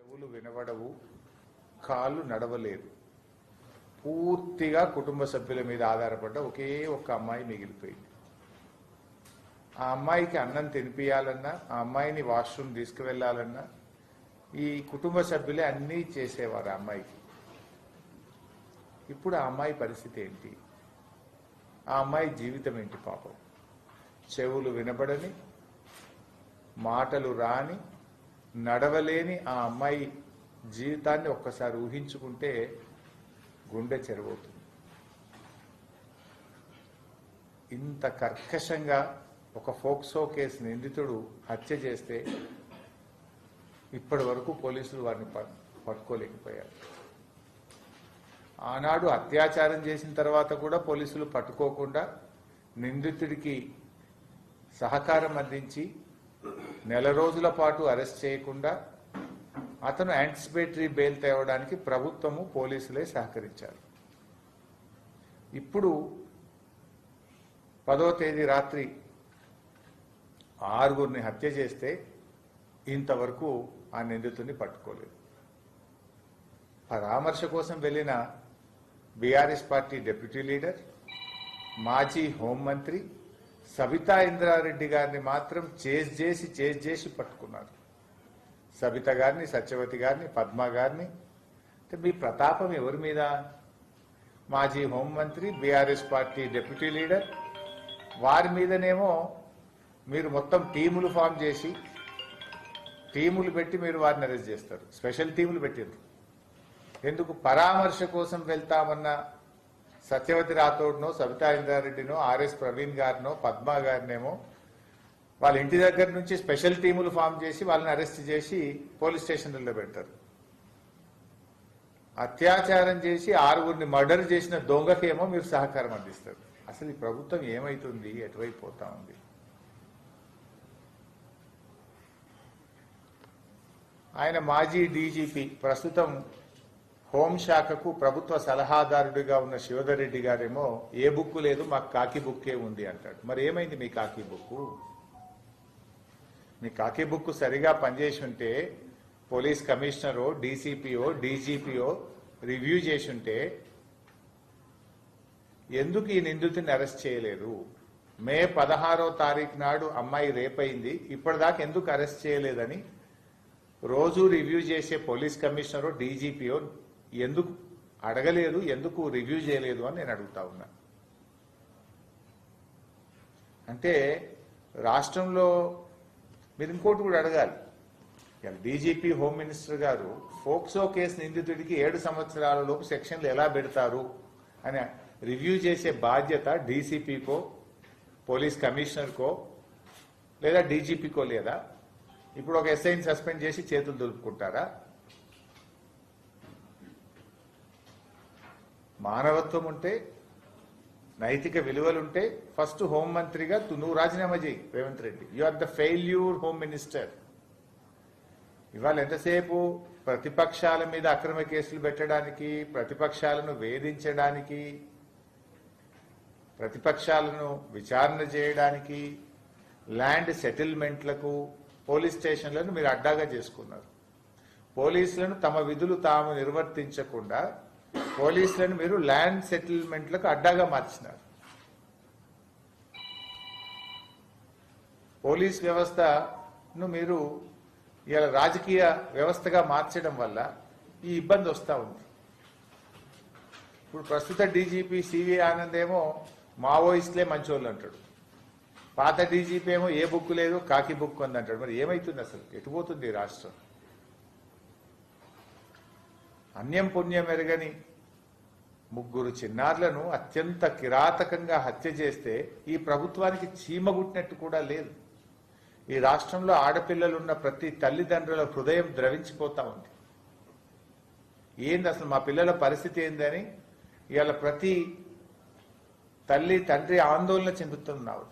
చెవులు వినబడవు, కాళ్ళు నడవలేదు. పూర్తిగా కుటుంబ సభ్యుల మీద ఆధారపడ్డ ఒకే ఒక్క అమ్మాయి మిగిలిపోయింది. ఆ అమ్మాయికి అన్నం తినిపియాలన్నా, ఆ అమ్మాయిని వాష్రూమ్ తీసుకువెళ్లాలన్నా ఈ కుటుంబ సభ్యులే అన్నీ చేసేవారు ఆ అమ్మాయికి. ఇప్పుడు ఆ అమ్మాయి పరిస్థితి ఏంటి? ఆ అమ్మాయి జీవితం ఏంటి? పాపం చెవులు వినబడని, మాటలు రాని, నడవలేని ఆ అమ్మాయి జీవితాన్ని ఒక్కసారి ఊహించుకుంటే గుండె చెరువవుతుంది. ఇంత కర్కశంగా ఒక ఫోక్సో కేసు నిందితుడు హత్య చేస్తే ఇప్పటి వరకు పోలీసులు వారిని పట్టుకోలేకపోయారు. ఆనాడు అత్యాచారం చేసిన తర్వాత కూడా పోలీసులు పట్టుకోకుండా నిందితుడికి సహకారం అందించి నెల రోజుల పాటు అరెస్ట్ చేయకుండా అతను యాంటిసిపేటరీ బెయిల్ తేవడానికి ప్రభుత్వము పోలీసులే సహకరించారు. ఇప్పుడు 10వ తేదీ రాత్రి 6గురిని హత్య చేస్తే ఇంతవరకు ఆ నిందితుడిని పట్టుకోలేదు. పరామర్శ కోసం వెళ్లిన బీఆర్ఎస్ పార్టీ డిప్యూటీ లీడర్, మాజీ హోంమంత్రి సబితా ఇంద్రారెడ్డి గారిని మాత్రం చేజ్ చేసి పట్టుకున్నారు. సబిత గారిని, సత్యవతి గారిని, పద్మ గారిని. మీ ప్రతాపం ఎవరి మీద? మాజీ హోంమంత్రి, బీఆర్ఎస్ పార్టీ డిప్యూటీ లీడర్, వారి మీదనేమో మీరు మొత్తం టీములు ఫామ్ చేసి టీములు పెట్టి మీరు వారిని అరెస్ట్ చేస్తారు. స్పెషల్ టీములు పెట్టారు. ఎందుకు? పరామర్శ కోసం వెళ్తామన్న సత్యవతి రాథోడ్నో, సబితా ఇంద్రారెడ్డినో, ఆర్ఎస్ ప్రవీణ్ గారినో, పద్మ గారినేమో వాళ్ళ ఇంటి దగ్గర నుంచి స్పెషల్ టీములు ఫామ్ చేసి వాళ్ళని అరెస్ట్ చేసి పోలీస్ స్టేషన్లలో పెడతారు. అత్యాచారం చేసి 6గురిని మర్డర్ చేసిన దొంగకేమో మీరు సహకారం అందిస్తారు. అసలు ఈ ప్రభుత్వం ఏమైతుంది? ఎటువైపు పోతా ఉంది? ఆయన మాజీ డీజీపీ, ప్రస్తుతం హోంశాఖకు ప్రభుత్వ సలహాదారుడిగా ఉన్న శివధర్ రెడ్డి గారేమో ఏ బుక్ లేదు, మాకు కాకి బుక్కే ఉంది అంటాడు. మరి ఏమైంది మీ కాకి బుక్కు? మీ కాకి బుక్ సరిగా పనిచేసి ఉంటే పోలీస్ కమిషనరో, డీసీపీఓ, డీజీపీఓ రివ్యూ చేసి ఉంటే ఎందుకు ఈ నిందితుడిని అరెస్ట్ చేయలేదు? మే 16వ తారీఖు నాడు అమ్మాయి రేపైంది, ఇప్పటిదాకా ఎందుకు అరెస్ట్ చేయలేదని రోజు రివ్యూ చేసే పోలీస్ కమిషనరో, డీజీపీఓ ఎందుకు అడగలేదు, ఎందుకు రివ్యూ చేయలేదు అని నేను అడుగుతా ఉన్నా. అంటే రాష్ట్రంలో మీరు ఇంకోటి కూడా అడగాలి. డీజీపీ, హోమ్ మినిస్టర్ గారు ఫోక్సో కేసు నిందితుడికి 7 సంవత్సరాల లోపు సెక్షన్లు ఎలా పెడతారు అని రివ్యూ చేసే బాధ్యత డీసీపీకో, పోలీస్ కమిషనర్కో లేదా డీజీపీకో లేదా? ఇప్పుడు ఒక ఎస్ఐని సస్పెండ్ చేసి చేతులు దులుపుకుంటారా? మానవత్వం ఉంటే, నైతిక విలువలుంటే ఫస్ట్ హోంమంత్రిగా నువ్వు రాజీనామా చేయి Revanth Reddy. You are the failure home minister. ఇవాళ ఎంతసేపు ప్రతిపక్షాల మీద అక్రమ కేసులు పెట్టడానికి, ప్రతిపక్షాలను వేధించడానికి, ప్రతిపక్షాలను విచారణ చేయడానికి, ల్యాండ్ సెటిల్మెంట్లకు పోలీస్ స్టేషన్లను మీరు అడ్డాగా చేసుకున్నారు. పోలీసులను తమ విధులు తాము నిర్వర్తించకుండా పోలీసులను మీరు ల్యాండ్ సెటిల్మెంట్లకు అడ్డాగా మార్చినారు. పోలీస్ వ్యవస్థను మీరు ఇలా రాజకీయ వ్యవస్థగా మార్చడం వల్ల ఈ ఇబ్బంది వస్తూ ఉంది. ఇప్పుడు ప్రస్తుత డీజీపీ సివి ఆనంద్ ఏమో మావోయిస్టులే మంచోళ్ళు అంటాడు. పాత డీజీపీ ఏమో ఏ బుక్ లేదు, కాకి బుక్ ఉంది అంటాడు. మరి ఏమైతుంది? అసలు ఎటుపోతుంది రాష్ట్రం? అన్యం పుణ్యం ఎరగని 3 చిన్నారులను అత్యంత కిరాతకంగా హత్య చేస్తే ఈ ప్రభుత్వానికి చీమగుట్టినట్టు కూడా లేదు. ఈ రాష్ట్రంలో ఆడపిల్లలున్న ప్రతి తల్లిదండ్రుల హృదయం ద్రవించిపోతా ఉంది. ఏంది అసలు మా పిల్లల పరిస్థితి ఏందని ఇవాళ ప్రతి తల్లి తండ్రి ఆందోళన చెందుతున్నారు.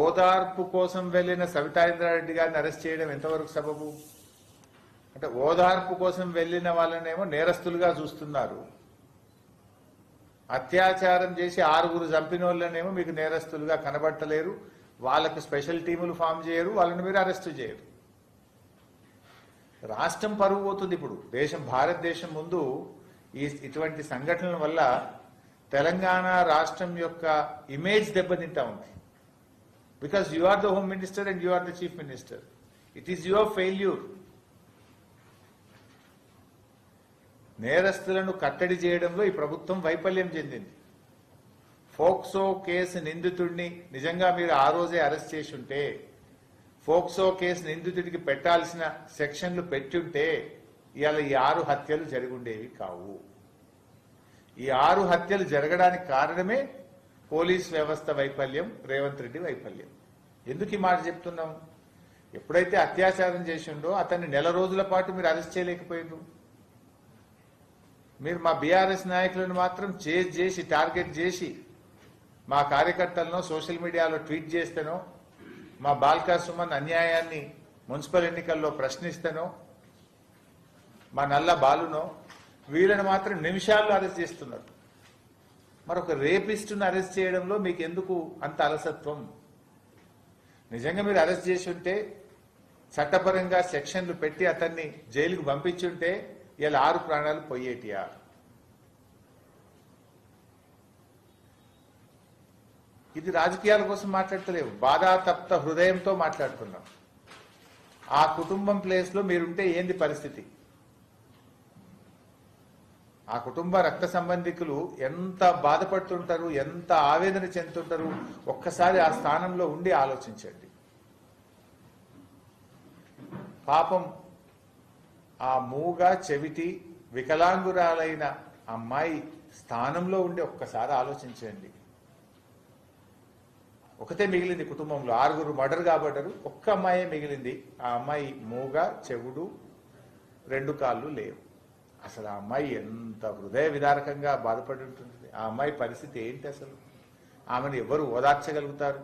ఓదార్పు కోసం వెళ్లిన సబితా ఇంద్రారెడ్డి గారిని అరెస్ట్ చేయడం ఎంతవరకు సబబు? అంటే ఓదార్పు కోసం వెళ్లిన వాళ్ళనేమో నేరస్తులుగా చూస్తున్నారు, అత్యాచారం చేసి 6 చంపిన వాళ్ళనేమో మీకు నేరస్తులుగా కనబట్టలేరు, వాళ్ళకు స్పెషల్ టీములు ఫామ్ చేయరు, వాళ్ళని మీరు అరెస్టు చేయరు. రాష్ట్రం పరువు పోతుంది. ఇప్పుడు భారతదేశం ముందు ఇటువంటి సంఘటనల వల్ల తెలంగాణ రాష్ట్రం యొక్క ఇమేజ్ దెబ్బతింటా ఉంది. Because you are the home minister and you are the chief minister. It is your failure. నేరస్తులను కట్టడి చేయడంలో ఈ ప్రభుత్వం వైఫల్యం చెందింది. ఫోక్సో కేసు నిందితుడిని నిజంగా మీరు ఆ రోజే అరెస్ట్ చేసి ఉంటే, ఫోక్సో కేసు నిందితుడికి పెట్టాల్సిన సెక్షన్లు పెట్టుంటే ఇవాళ ఈ 6 హత్యలు జరిగుండేవి కావు. ఈ 6 హత్యలు జరగడానికి కారణమే పోలీస్ వ్యవస్థ వైఫల్యం, రేవంత్ రెడ్డి వైఫల్యం. ఎందుకు ఈ మాట చెప్తున్నాం? ఎప్పుడైతే అత్యాచారం చేసిండో అతన్ని నెల రోజుల పాటు మీరు అరెస్ట్ చేయలేకపోయారు. మీరు మా బీఆర్ఎస్ నాయకులను మాత్రం చేసి టార్గెట్ చేసి మా కార్యకర్తలను సోషల్ మీడియాలో ట్వీట్ చేస్తేనో, మా బాల్కా సుమన్ అన్యాయాన్ని మున్సిపల్ ఎన్నికల్లో ప్రశ్నిస్తేనో, మా నల్ల బాలునో వీళ్ళని మాత్రం నిమిషాల్లో అరెస్ట్ చేస్తున్నారు. మరొక రేపిస్టును అరెస్ట్ చేయడంలో మీకు ఎందుకు అంత అలసత్వం? నిజంగా మీరు అరెస్ట్ చేసి ఉంటే, చట్టపరంగా సెక్షన్లు పెట్టి అతన్ని జైలుకు పంపించుంటే ఇలా 6 ప్రాణాలు పోయేటియా? ఇది రాజకీయాల కోసం మాట్లాడతలేవు, బాధాతప్త హృదయంతో మాట్లాడుతున్నాం. ఆ కుటుంబం ప్లేస్లో మీరుంటే ఏంది పరిస్థితి? ఆ కుటుంబ రక్త సంబంధికులు ఎంత బాధపడుతుంటారు, ఎంత ఆవేదన చెందుతుంటారు? ఒక్కసారి ఆ స్థానంలో ఉండి ఆలోచించండి. పాపం ఆ మూగ చెవిటి వికలాంగురాలైన అమ్మాయి స్థానంలో ఉండి ఒక్కసారి ఆలోచించండి. ఒకతే మిగిలింది కుటుంబంలో, 6 మర్డర్ కాబడ్డారు, ఒక్క అమ్మాయే మిగిలింది. ఆ అమ్మాయి మూగ, చెవుడు, 2 కాళ్ళు లేవు. అసలు ఆ అమ్మాయి ఎంత హృదయ విదారకంగా బాధపడి ఉంటుంది. ఆ అమ్మాయి పరిస్థితి ఏంటి? అసలు ఆమెను ఎవరు ఓదార్చగలుగుతారు?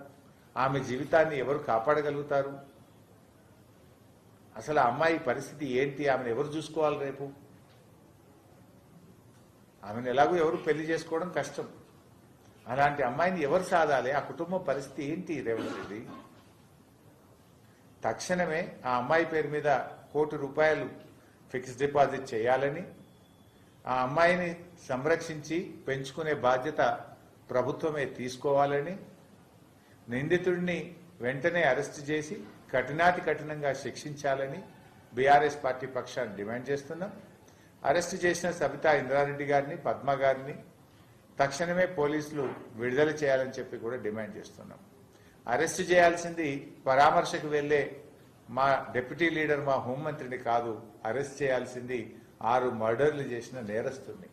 ఆమె జీవితాన్ని ఎవరు కాపాడగలుగుతారు? అసలు ఆ అమ్మాయి పరిస్థితి ఏంటి? ఆమెను ఎవరు చూసుకోవాలి రేపు? ఆమెను ఎలాగో ఎవరు పెళ్లి చేసుకోవడం కష్టం. అలాంటి అమ్మాయిని ఎవరు సాధాలి? ఆ కుటుంబం పరిస్థితి ఏంటి రేవంత్ రెడ్డి? తక్షణమే ఆ అమ్మాయి పేరు మీద ₹1 కోటి ఫిక్స్డ్ డిపాజిట్ చేయాలని, ఆ అమ్మాయిని సంరక్షించి పెంచుకునే బాధ్యత ప్రభుత్వమే తీసుకోవాలని, నిందితుడిని వెంటనే అరెస్ట్ చేసి కఠినాతి కఠినంగా శిక్షించాలని బీఆర్ఎస్ పార్టీ పక్షాన్ని డిమాండ్ చేస్తున్నాం. అరెస్ట్ చేసిన సబితా ఇంద్రారెడ్డి గారిని, పద్మ గారిని తక్షణమే పోలీసులు విడుదల చేయాలని చెప్పి కూడా డిమాండ్ చేస్తున్నాం. అరెస్ట్ చేయాల్సింది పరామర్శకు వెళ్లే మా డిప్యూటీ లీడర్, మా హోంమంత్రిని కాదు. అరెస్ట్ చేయాల్సింది 6 మర్డర్లు చేసిన నేరస్తుని.